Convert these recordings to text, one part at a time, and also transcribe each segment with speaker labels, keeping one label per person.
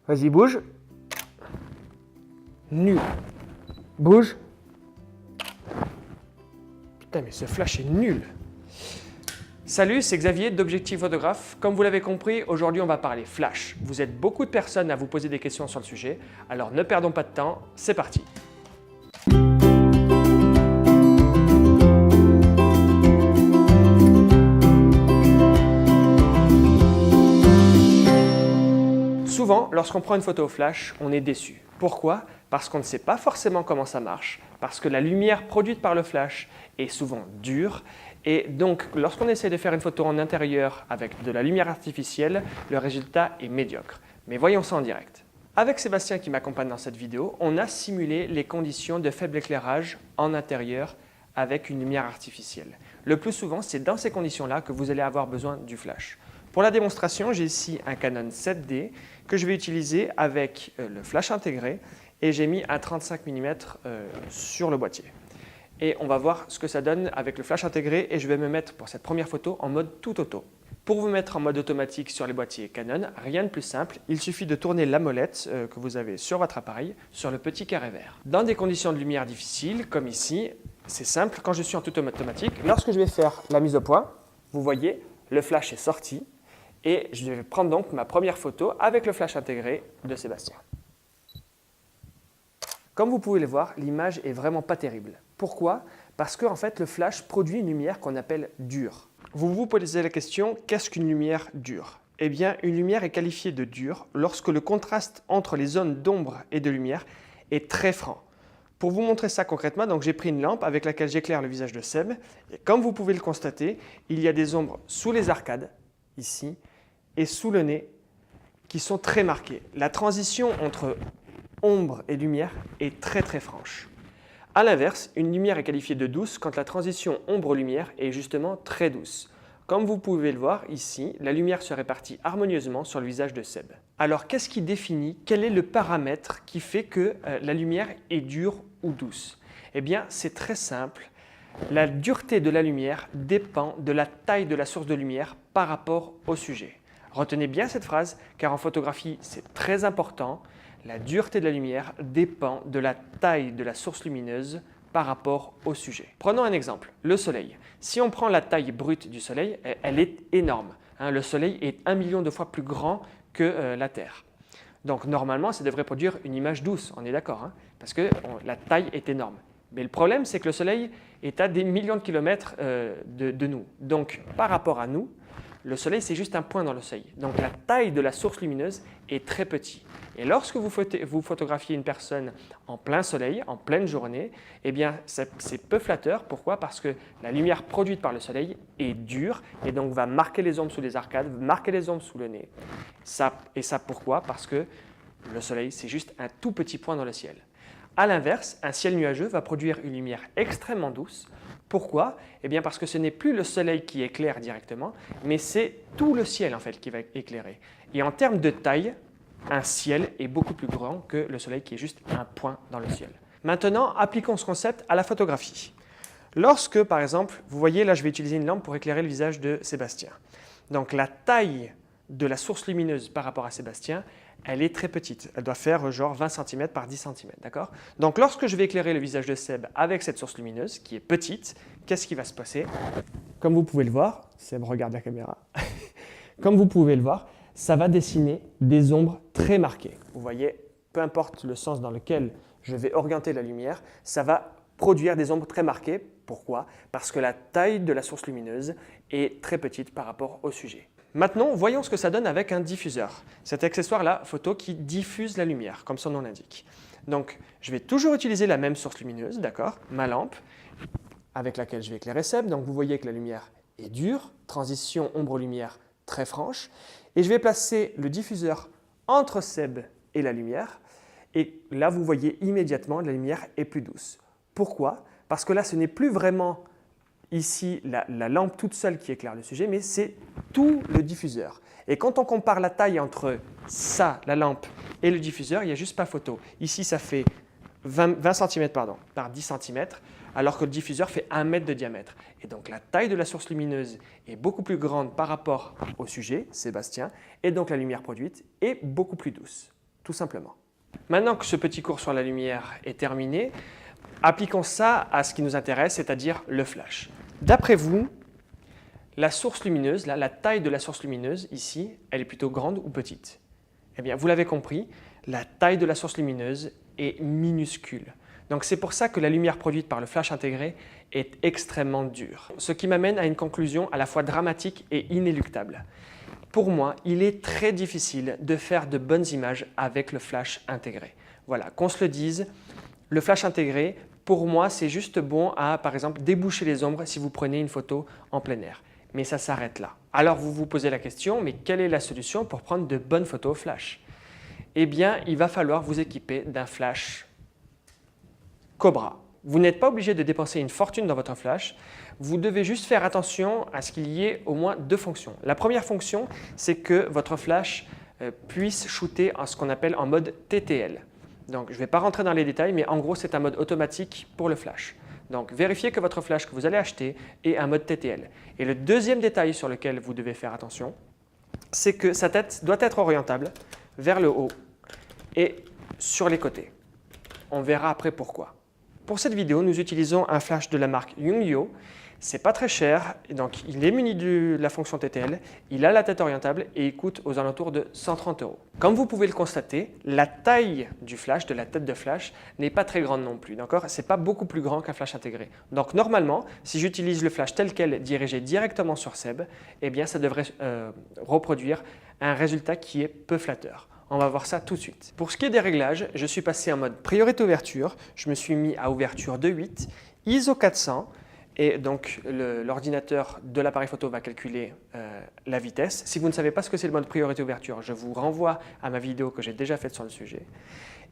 Speaker 1: Vas-y, bouge. Nul. Bouge. Putain, mais ce flash est nul. Salut, c'est Xavier d'Objectif Photographe. Comme vous l'avez compris, aujourd'hui on va parler flash. Vous êtes beaucoup de personnes à vous poser des questions sur le sujet, alors ne perdons pas de temps, c'est parti. Souvent, lorsqu'on prend une photo au flash, on est déçu. Pourquoi? Parce qu'on ne sait pas forcément comment ça marche, parce que la lumière produite par le flash est souvent dure, et donc lorsqu'on essaie de faire une photo en intérieur avec de la lumière artificielle, le résultat est médiocre. Mais voyons ça en direct. Avec Sébastien qui m'accompagne dans cette vidéo, on a simulé les conditions de faible éclairage en intérieur avec une lumière artificielle. Le plus souvent, c'est dans ces conditions-là que vous allez avoir besoin du flash. Pour la démonstration, j'ai ici un Canon 7D que je vais utiliser avec le flash intégré et j'ai mis un 35 mm sur le boîtier. Et on va voir ce que ça donne avec le flash intégré et je vais me mettre pour cette première photo en mode tout auto. Pour vous mettre en mode automatique sur les boîtiers Canon, rien de plus simple, il suffit de tourner la molette que vous avez sur votre appareil sur le petit carré vert. Dans des conditions de lumière difficiles, comme ici, c'est simple, quand je suis en tout automatique, lorsque je vais faire la mise au point, vous voyez, le flash est sorti et je vais prendre donc ma première photo avec le flash intégré de Sébastien. Comme vous pouvez le voir, l'image est vraiment pas terrible. Pourquoi? Parce que en fait, le flash produit une lumière qu'on appelle dure. Vous vous posez la question, qu'est-ce qu'une lumière dure? Eh bien, une lumière est qualifiée de dure lorsque le contraste entre les zones d'ombre et de lumière est très franc. Pour vous montrer ça concrètement, donc j'ai pris une lampe avec laquelle j'éclaire le visage de Seb. Et comme vous pouvez le constater, il y a des ombres sous les arcades, ici, et sous le nez, qui sont très marquées. La transition entre ombre et lumière est très franche. A l'inverse, une lumière est qualifiée de douce quand la transition ombre-lumière est justement très douce. Comme vous pouvez le voir ici, la lumière se répartit harmonieusement sur le visage de Seb. Alors qu'est-ce qui définit, quel est le paramètre qui fait que la lumière est dure ou douce? Eh bien, c'est très simple. La dureté de la lumière dépend de la taille de la source de lumière par rapport au sujet. Retenez bien cette phrase, car en photographie, c'est très important. La dureté de la lumière dépend de la taille de la source lumineuse par rapport au sujet. Prenons un exemple, le soleil. Si on prend la taille brute du soleil, elle est énorme. Le soleil est 1 million de fois plus grand que la Terre. Donc normalement, ça devrait produire une image douce, on est d'accord, parce que la taille est énorme. Mais le problème, c'est que le soleil est à des millions de kilomètres de nous. Donc par rapport à nous, le soleil, c'est juste un point dans le ciel. Donc la taille de la source lumineuse est très petite. Et lorsque vous photographiez une personne en plein soleil, en pleine journée, eh bien c'est peu flatteur. Pourquoi? Parce que la lumière produite par le soleil est dure et donc va marquer les ombres sous les arcades, marquer les ombres sous le nez. Et ça pourquoi? Parce que le soleil, c'est juste un tout petit point dans le ciel. A l'inverse, un ciel nuageux va produire une lumière extrêmement douce. Pourquoi? Eh bien parce que ce n'est plus le soleil qui éclaire directement, mais c'est tout le ciel en fait qui va éclairer. Et en termes de taille, un ciel est beaucoup plus grand que le soleil qui est juste un point dans le ciel. Maintenant, appliquons ce concept à la photographie. Lorsque, par exemple, vous voyez là, je vais utiliser une lampe pour éclairer le visage de Sébastien. Donc la taille de la source lumineuse par rapport à Sébastien, elle est très petite. Elle doit faire genre 20 cm par 10 cm, d'accord? Donc lorsque je vais éclairer le visage de Seb avec cette source lumineuse qui est petite, qu'est-ce qui va se passer? Comme vous pouvez le voir, Seb regarde la caméra, comme vous pouvez le voir, ça va dessiner des ombres très marquées. Vous voyez, peu importe le sens dans lequel je vais orienter la lumière, ça va produire des ombres très marquées. Pourquoi? Parce que la taille de la source lumineuse est très petite par rapport au sujet. Maintenant, voyons ce que ça donne avec un diffuseur. Cet accessoire-là, photo, qui diffuse la lumière, comme son nom l'indique. Donc, je vais toujours utiliser la même source lumineuse, d'accord? Ma lampe, avec laquelle je vais éclairer Seb. Donc, vous voyez que la lumière est dure, transition ombre-lumière très franche. Et je vais placer le diffuseur entre Seb et la lumière. Et là, vous voyez immédiatement, la lumière est plus douce. Pourquoi? Parce que là, ce n'est plus vraiment ici la lampe toute seule qui éclaire le sujet, mais c'est tout le diffuseur. Et quand on compare la taille entre ça, la lampe, et le diffuseur, il n'y a juste pas photo. Ici, ça fait 20 cm par 10 cm, alors que le diffuseur fait 1 mètre de diamètre. Et donc la taille de la source lumineuse est beaucoup plus grande par rapport au sujet, Sébastien, et donc la lumière produite est beaucoup plus douce. tout simplement. Maintenant que ce petit cours sur la lumière est terminé, appliquons ça à ce qui nous intéresse, c'est-à-dire le flash. D'après vous, la source lumineuse, la taille de la source lumineuse, ici, elle est plutôt grande ou petite? Eh bien, vous l'avez compris, la taille de la source lumineuse est minuscule. Donc c'est pour ça que la lumière produite par le flash intégré est extrêmement dure. Ce qui m'amène à une conclusion à la fois dramatique et inéluctable. Pour moi, il est très difficile de faire de bonnes images avec le flash intégré. Voilà, qu'on se le dise, le flash intégré, pour moi, c'est juste bon à, par exemple, déboucher les ombres si vous prenez une photo en plein air. Mais ça s'arrête là. Alors vous vous posez la question, mais quelle est la solution pour prendre de bonnes photos au flash? Eh bien, il va falloir vous équiper d'un flash Cobra. Vous n'êtes pas obligé de dépenser une fortune dans votre flash. Vous devez juste faire attention à ce qu'il y ait au moins deux fonctions. La première fonction, c'est que votre flash puisse shooter en ce qu'on appelle en mode TTL. Donc, je ne vais pas rentrer dans les détails, mais en gros, c'est un mode automatique pour le flash. Donc, vérifiez que votre flash que vous allez acheter est un mode TTL. Et le deuxième détail sur lequel vous devez faire attention, c'est que sa tête doit être orientable vers le haut et sur les côtés. On verra après pourquoi. Pour cette vidéo, nous utilisons un flash de la marque Yongnuo. C'est pas très cher, donc il est muni de la fonction TTL, il a la tête orientable et il coûte aux alentours de 130 €. Comme vous pouvez le constater, la taille du flash, de la tête de flash, n'est pas très grande non plus, d'accord? C'est pas beaucoup plus grand qu'un flash intégré. Donc normalement, si j'utilise le flash tel quel dirigé directement sur Seb, eh bien ça devrait reproduire un résultat qui est peu flatteur. On va voir ça tout de suite. Pour ce qui est des réglages, je suis passé en mode priorité ouverture. Je me suis mis à ouverture 2.8, ISO 400 et donc l'ordinateur de l'appareil photo va calculer la vitesse. Si vous ne savez pas ce que c'est le mode priorité ouverture, je vous renvoie à ma vidéo que j'ai déjà faite sur le sujet.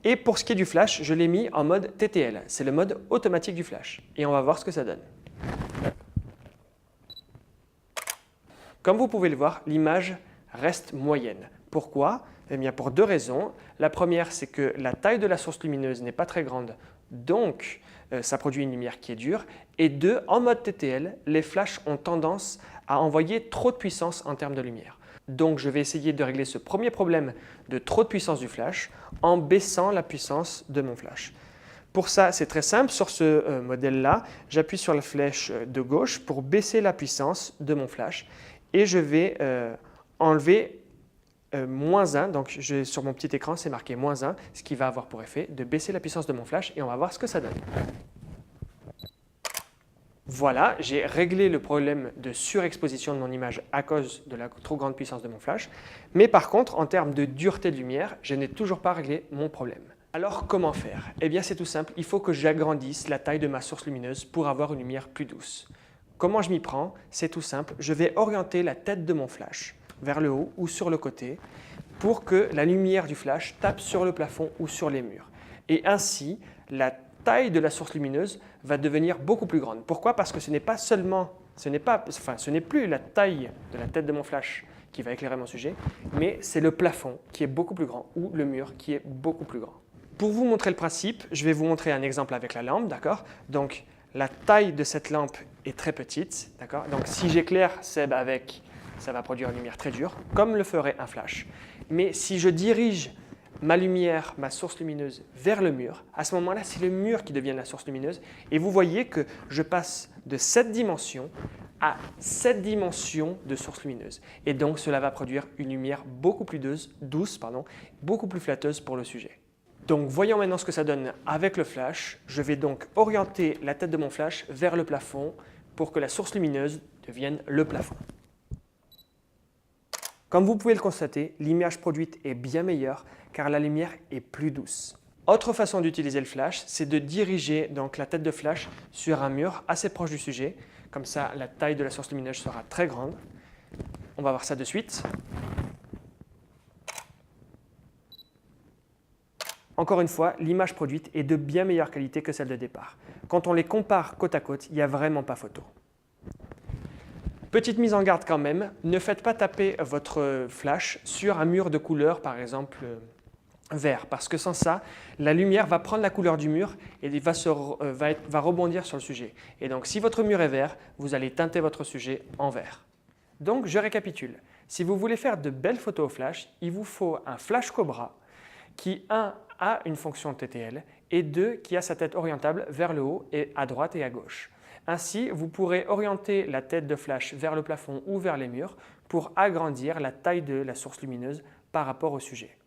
Speaker 1: Et pour ce qui est du flash, je l'ai mis en mode TTL. C'est le mode automatique du flash. Et on va voir ce que ça donne. Comme vous pouvez le voir, l'image reste moyenne. Pourquoi? Eh bien, pour deux raisons. La première, c'est que la taille de la source lumineuse n'est pas très grande, donc ça produit une lumière qui est dure. Et deux, en mode TTL, les flashs ont tendance à envoyer trop de puissance en termes de lumière. Donc, je vais essayer de régler ce premier problème de trop de puissance du flash en baissant la puissance de mon flash. Pour ça, c'est très simple. Sur ce modèle-là, j'appuie sur la flèche de gauche pour baisser la puissance de mon flash et je vais enlever -1, donc sur mon petit écran c'est marqué -1, ce qui va avoir pour effet de baisser la puissance de mon flash et on va voir ce que ça donne. Voilà, j'ai réglé le problème de surexposition de mon image à cause de la trop grande puissance de mon flash, mais par contre en termes de dureté de lumière, je n'ai toujours pas réglé mon problème. Alors comment faire? Eh bien c'est tout simple, il faut que j'agrandisse la taille de ma source lumineuse pour avoir une lumière plus douce. Comment je m'y prends? C'est tout simple, je vais orienter la tête de mon flash vers le haut ou sur le côté pour que la lumière du flash tape sur le plafond ou sur les murs. Et ainsi, la taille de la source lumineuse va devenir beaucoup plus grande. Pourquoi? Parce que ce n'est plus la taille de la tête de mon flash qui va éclairer mon sujet, mais c'est le plafond qui est beaucoup plus grand ou le mur qui est beaucoup plus grand. Pour vous montrer le principe, je vais vous montrer un exemple avec la lampe, d'accord? Donc, la taille de cette lampe est très petite, d'accord? Donc, si j'éclaire Seb avec, ça va produire une lumière très dure, comme le ferait un flash. Mais si je dirige ma lumière, ma source lumineuse vers le mur, à ce moment-là, c'est le mur qui devient la source lumineuse. Et vous voyez que je passe de cette dimension à cette dimension de source lumineuse. Et donc, cela va produire une lumière beaucoup plus douce, beaucoup plus flatteuse pour le sujet. Donc, voyons maintenant ce que ça donne avec le flash. Je vais donc orienter la tête de mon flash vers le plafond pour que la source lumineuse devienne le plafond. Comme vous pouvez le constater, l'image produite est bien meilleure car la lumière est plus douce. Autre façon d'utiliser le flash, c'est de diriger donc la tête de flash sur un mur assez proche du sujet. Comme ça, la taille de la source lumineuse sera très grande. On va voir ça de suite. Encore une fois, l'image produite est de bien meilleure qualité que celle de départ. Quand on les compare côte à côte, il n'y a vraiment pas photo. Petite mise en garde quand même, ne faites pas taper votre flash sur un mur de couleur, par exemple vert, parce que sans ça, la lumière va prendre la couleur du mur et va rebondir sur le sujet. Et donc, si votre mur est vert, vous allez teinter votre sujet en vert. Donc, je récapitule. Si vous voulez faire de belles photos au flash, il vous faut un flash Cobra qui, un, a une fonction TTL et deux, qui a sa tête orientable vers le haut et à droite et à gauche. Ainsi, vous pourrez orienter la tête de flash vers le plafond ou vers les murs pour agrandir la taille de la source lumineuse par rapport au sujet.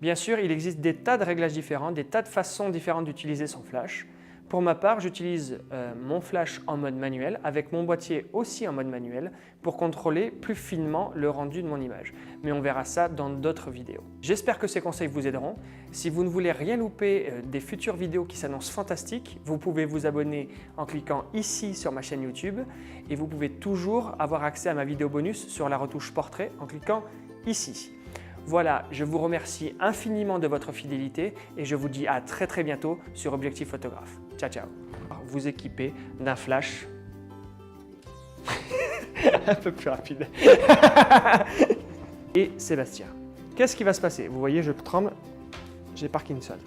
Speaker 1: Bien sûr, il existe des tas de réglages différents, des tas de façons différentes d'utiliser son flash. Pour ma part, j'utilise mon flash en mode manuel avec mon boîtier aussi en mode manuel pour contrôler plus finement le rendu de mon image. Mais on verra ça dans d'autres vidéos. J'espère que ces conseils vous aideront. Si vous ne voulez rien louper des futures vidéos qui s'annoncent fantastiques, vous pouvez vous abonner en cliquant ici sur ma chaîne YouTube et vous pouvez toujours avoir accès à ma vidéo bonus sur la retouche portrait en cliquant ici. Voilà, je vous remercie infiniment de votre fidélité et je vous dis à très bientôt sur Objectif Photographe. Ciao, ciao. Vous équipez d'un flash un peu plus rapide. Et Sébastien, qu'est-ce qui va se passer? Vous voyez, je tremble, j'ai Parkinson.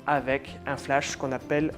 Speaker 1: Avec un flash qu'on appelle